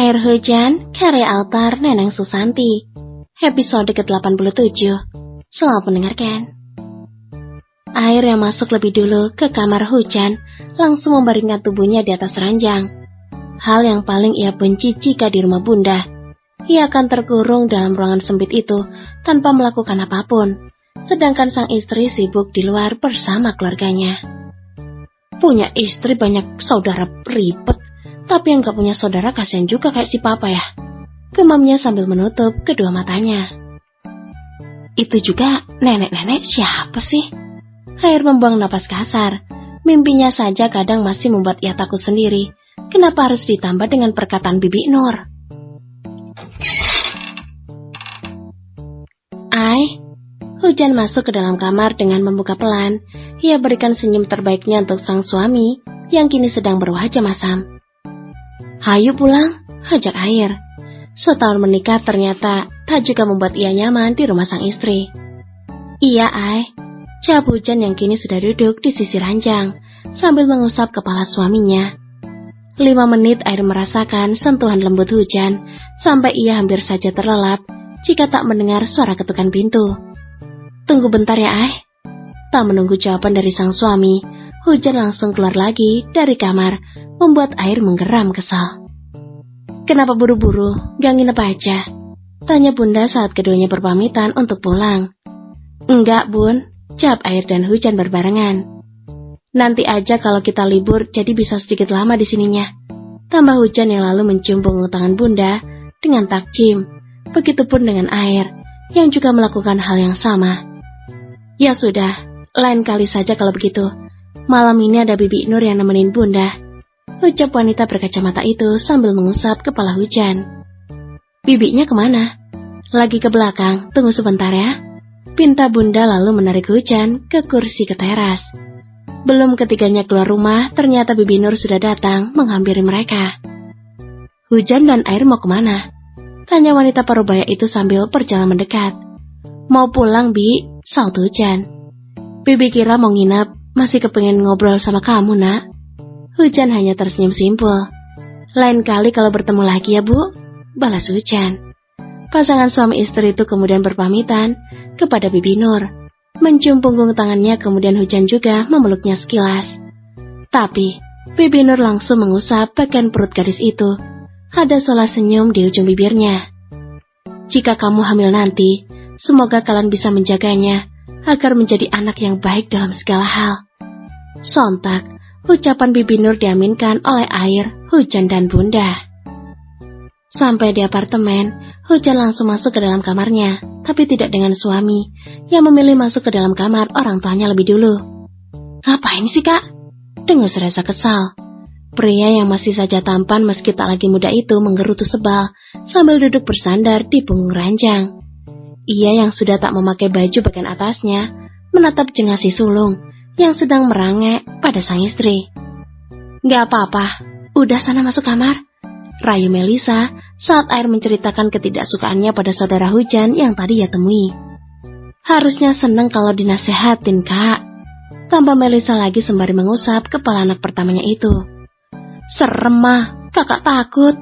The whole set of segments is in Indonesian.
Air Hujan, karya author Neneng Susanti. Episode ke-87. Selamat mendengarkan. Air yang masuk lebih dulu ke kamar Hujan langsung membaringkan tubuhnya di atas ranjang. Hal yang paling ia benci jika di rumah bunda. Ia akan terkurung dalam ruangan sempit itu tanpa melakukan apapun, sedangkan sang istri sibuk di luar bersama keluarganya. Punya istri banyak saudara ribet, tapi yang gak punya saudara kasihan juga kayak si papa ya. Gemamnya sambil menutup kedua matanya. Itu juga nenek-nenek siapa sih? Air membuang napas kasar. Mimpinya saja kadang masih membuat ia takut sendiri. Kenapa harus ditambah dengan perkataan Bibi Nur? Hujan masuk ke dalam kamar dengan membuka pelan. Ia berikan senyum terbaiknya untuk sang suami yang kini sedang berwajah masam. Hayu pulang, ajak Air. Setahun menikah ternyata tak juga membuat ia nyaman di rumah sang istri. Iya, jawab Hujan yang kini sudah duduk di sisi ranjang sambil mengusap kepala suaminya. 5 menit Air merasakan sentuhan lembut Hujan sampai ia hampir saja terlelap jika tak mendengar suara ketukan pintu. Tunggu bentar ya, Tak menunggu jawaban dari sang suami, Hujan langsung keluar lagi dari kamar, membuat Air menggeram kesal. Kenapa buru-buru? Gak nginep aja? Tanya bunda saat keduanya berpamitan untuk pulang. Enggak, Bun, jawab Air dan Hujan berbarengan. Nanti aja kalau kita libur, jadi bisa sedikit lama di sininya. Tambah Hujan yang lalu mencium punggung tangan bunda dengan takjim. Begitupun dengan Air, yang juga melakukan hal yang sama. Ya sudah, lain kali saja kalau begitu. Malam ini ada Bibi Nur yang nemenin bunda, ucap wanita berkacamata itu sambil mengusap kepala Hujan. Bibinya kemana? Lagi ke belakang, tunggu sebentar ya. Pinta bunda lalu menarik Hujan ke kursi ke teras. Belum ketiganya keluar rumah, ternyata Bibi Nur sudah datang menghampiri mereka. Hujan dan Air mau kemana? Tanya wanita parubaya itu sambil berjalan mendekat. Mau pulang, Bi, saut Hujan. Bibi kira mau nginep, masih kepengen ngobrol sama kamu, nak. Hujan hanya tersenyum simpul. Lain kali kalau bertemu lagi ya, Bu, balas Hujan. Pasangan suami istri itu kemudian berpamitan kepada Bibi Nur. Mencium punggung tangannya, kemudian Hujan juga memeluknya sekilas. Tapi, Bibi Nur langsung mengusap bagian perut gadis itu. Ada sola senyum di ujung bibirnya. Jika kamu hamil nanti, semoga kalian bisa menjaganya agar menjadi anak yang baik dalam segala hal. Sontak, ucapan Bibi Nur diaminkan oleh Air, Hujan dan bunda. Sampai di apartemen, Hujan langsung masuk ke dalam kamarnya, tapi tidak dengan suami yang memilih masuk ke dalam kamar orang tuanya lebih dulu. Ngapain sih, Kak? Dengus rasa kesal. Pria yang masih saja tampan meski tak lagi muda itu menggerutu sebal sambil duduk bersandar di punggung ranjang. Ia yang sudah tak memakai baju bagian atasnya menatap jengah si sulung yang sedang merangek pada sang istri. Gak apa-apa, udah sana masuk kamar, rayu Melisa saat Air menceritakan ketidaksukaannya pada saudara Hujan yang tadi ia temui. Harusnya seneng kalau dinasehatin, Kak, tambah Melisa lagi sembari mengusap kepala anak pertamanya itu. Serem mah, kakak takut,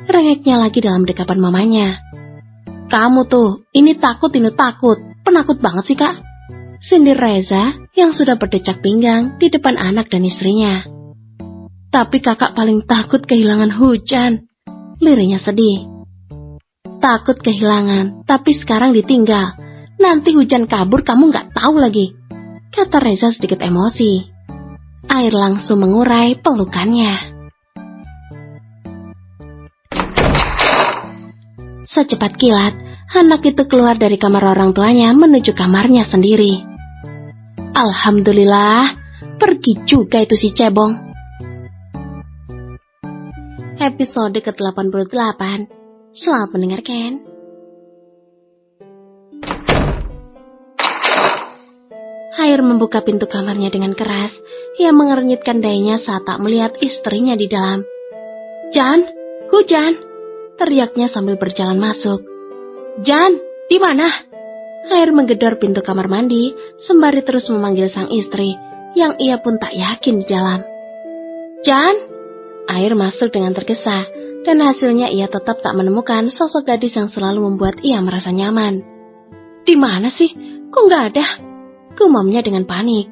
rengeknya lagi dalam dekapan mamanya. Kamu tuh, ini takut, penakut banget sih, Kak, sindir Reza yang sudah berdecak pinggang di depan anak dan istrinya. Tapi kakak paling takut kehilangan Hujan, lirihnya sedih. Takut kehilangan, tapi sekarang ditinggal. Nanti Hujan kabur kamu gak tahu lagi, kata Reza sedikit emosi. Air langsung mengurai pelukannya. Secepat kilat, anak itu keluar dari kamar orang tuanya menuju kamarnya sendiri. Alhamdulillah, pergi juga itu si cebong. Episode ke-88. Selamat mendengarkan. Air membuka pintu kamarnya dengan keras. Ia mengernyitkan dahinya saat tak melihat istrinya di dalam. Jan, Hujan, teriaknya sambil berjalan masuk. Jan, di mana? Air menggedor pintu kamar mandi sembari terus memanggil sang istri yang ia pun tak yakin di dalam. Jan, Air masuk dengan tergesa Dan hasilnya ia tetap tak menemukan sosok gadis yang selalu membuat ia merasa nyaman. Di mana sih? Kok nggak ada? Gumamnya dengan panik.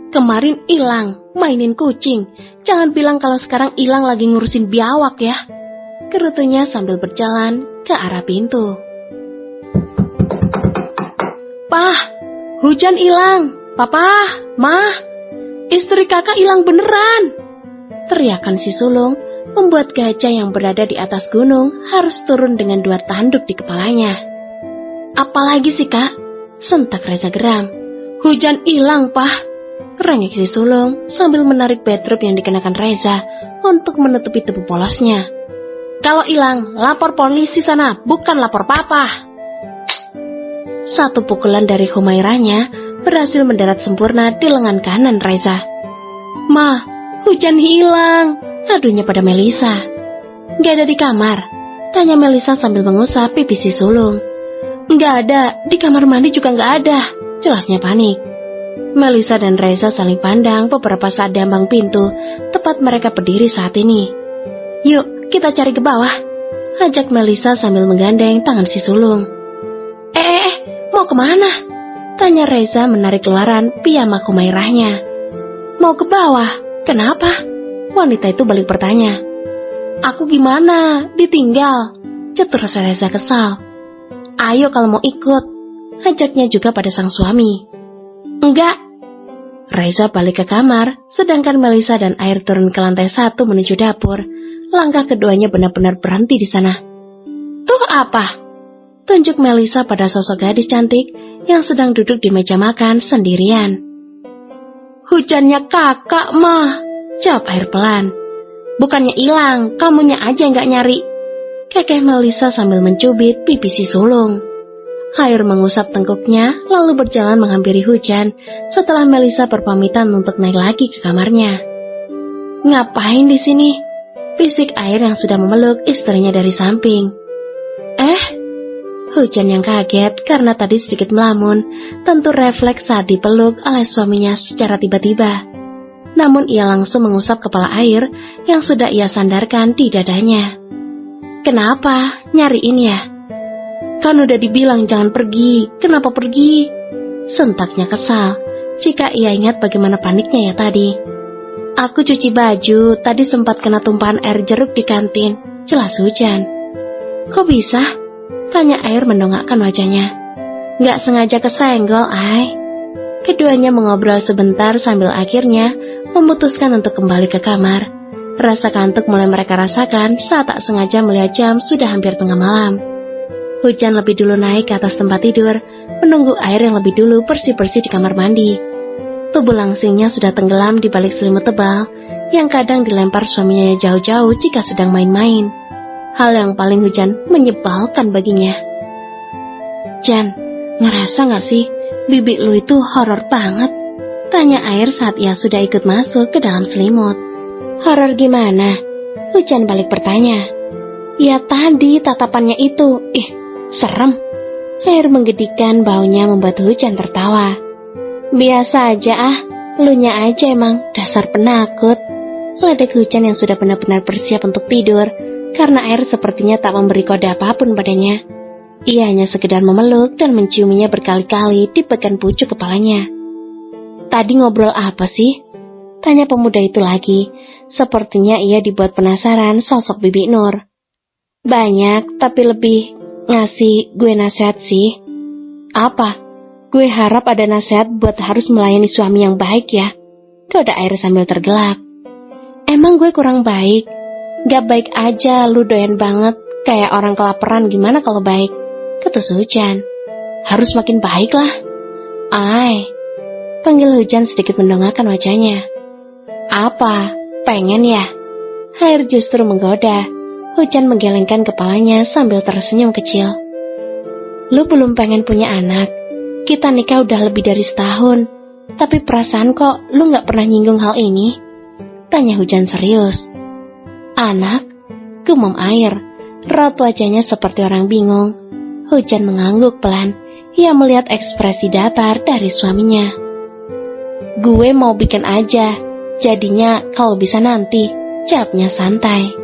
Kemarin hilang, mainin kucing. Jangan bilang kalau sekarang hilang lagi ngurusin biawak ya. Kerutunya sambil berjalan ke arah pintu. Pah, hujan hilang. Papa, Mah, istri kakak hilang beneran. Teriakan si sulung membuat gajah yang berada di atas gunung harus turun dengan 2 tanduk di kepalanya. Apalagi sih kak? Sentak Reza geram. Hujan hilang, Pah. Rengek si sulung sambil menarik bedroom yang dikenakan Reza untuk menutupi tubuh polosnya. Kalau hilang, lapor polisi sana, bukan lapor papa. Satu pukulan dari Humairahnya berhasil mendarat sempurna di lengan kanan Reza. Ma, hujan hilang, adunya pada Melisa. Gak ada di kamar, tanya Melisa sambil mengusap pipi si sulung. Gak ada, di kamar mandi juga gak ada, jelasnya panik. Melisa dan Reza saling pandang beberapa saat di ambang pintu tempat mereka berdiri saat ini. Yuk, kita cari ke bawah, ajak Melisa sambil menggandeng tangan si sulung. Mau kemana? Tanya Reza menarik keluaran piyama Humairahnya. Mau ke bawah, kenapa? Wanita itu balik bertanya. Aku gimana? Ditinggal, cetur Reza kesal. Ayo kalau mau ikut, ajaknya juga pada sang suami. Enggak. Reza balik ke kamar, sedangkan Melisa dan Air turun ke lantai 1 menuju dapur. Langkah keduanya benar-benar berhenti di sana. Tuh apa? Tunjuk Melisa pada sosok gadis cantik yang sedang duduk di meja makan sendirian. Hujannya kakak, mah, jawab Air pelan. Bukannya hilang, kamunya aja yang gak nyari, kekeh Melisa sambil mencubit pipi si sulung. Air mengusap tengkuknya lalu berjalan menghampiri hujan setelah Melisa berpamitan untuk naik lagi ke kamarnya. Ngapain di sini? Bisik Air yang sudah memeluk istrinya dari samping. Hujan yang kaget karena tadi sedikit melamun, tentu refleks saat dipeluk oleh suaminya secara tiba-tiba. Namun ia langsung mengusap kepala Air yang sudah ia sandarkan di dadanya. Kenapa? Nyariin ya? Kan udah dibilang jangan pergi, kenapa pergi? Sentaknya kesal jika ia ingat bagaimana paniknya ya tadi. Aku cuci baju, tadi sempat kena tumpahan air jeruk di kantin, jelas hujan. Kok bisa? Tanya Air mendongakkan wajahnya. Gak sengaja kesenggol, Ai. Keduanya mengobrol sebentar sambil akhirnya memutuskan untuk kembali ke kamar. Rasa kantuk mulai mereka rasakan saat tak sengaja melihat jam sudah hampir tengah malam. Hujan lebih dulu naik ke atas tempat tidur, menunggu Air yang lebih dulu bersih-bersih di kamar mandi. Tubuh langsingnya sudah tenggelam di balik selimut tebal yang kadang dilempar suaminya jauh-jauh jika sedang main-main. Hal yang paling hujan menyebalkan baginya. Jan, ngerasa gak sih bibi lu itu horor banget? Tanya Air saat ia sudah ikut masuk ke dalam selimut. Horor gimana? Hujan balik bertanya. Ya tadi tatapannya itu, serem. Air menggedikkan baunya membuat Hujan tertawa. Biasa aja lunya aja emang dasar penakut. Ledek Hujan yang sudah benar-benar bersiap untuk tidur. Karena Air sepertinya tak memberi kode apapun padanya. Ia hanya sekedar memeluk dan menciuminya berkali-kali di bagian pucuk kepalanya. Tadi ngobrol apa sih? Tanya pemuda itu lagi. Sepertinya ia dibuat penasaran sosok Bibi Nur. Banyak, tapi lebih ngasih gue nasihat sih. Apa? Gue harap ada nasihat buat harus melayani suami yang baik ya. Kode Air sambil tergelak. Emang gue kurang baik? Gak baik aja, lu doyan banget kayak orang kelaparan, gimana kalau baik? Ketus Hujan. Harus makin baik lah. Ai, panggil Hujan sedikit mendongakkan wajahnya. Apa? Pengen ya? Air justru menggoda. Hujan menggelengkan kepalanya sambil tersenyum kecil. Lu belum pengen punya anak? Kita nikah udah lebih dari setahun, tapi perasaan kok lu gak pernah nyinggung hal ini? Tanya Hujan serius. Anak? Gumam Air. Raut wajahnya seperti orang bingung. Hujan mengangguk pelan. Ia melihat ekspresi datar dari suaminya. Gue mau bikin aja. Jadinya kalau bisa nanti, jawabnya santai.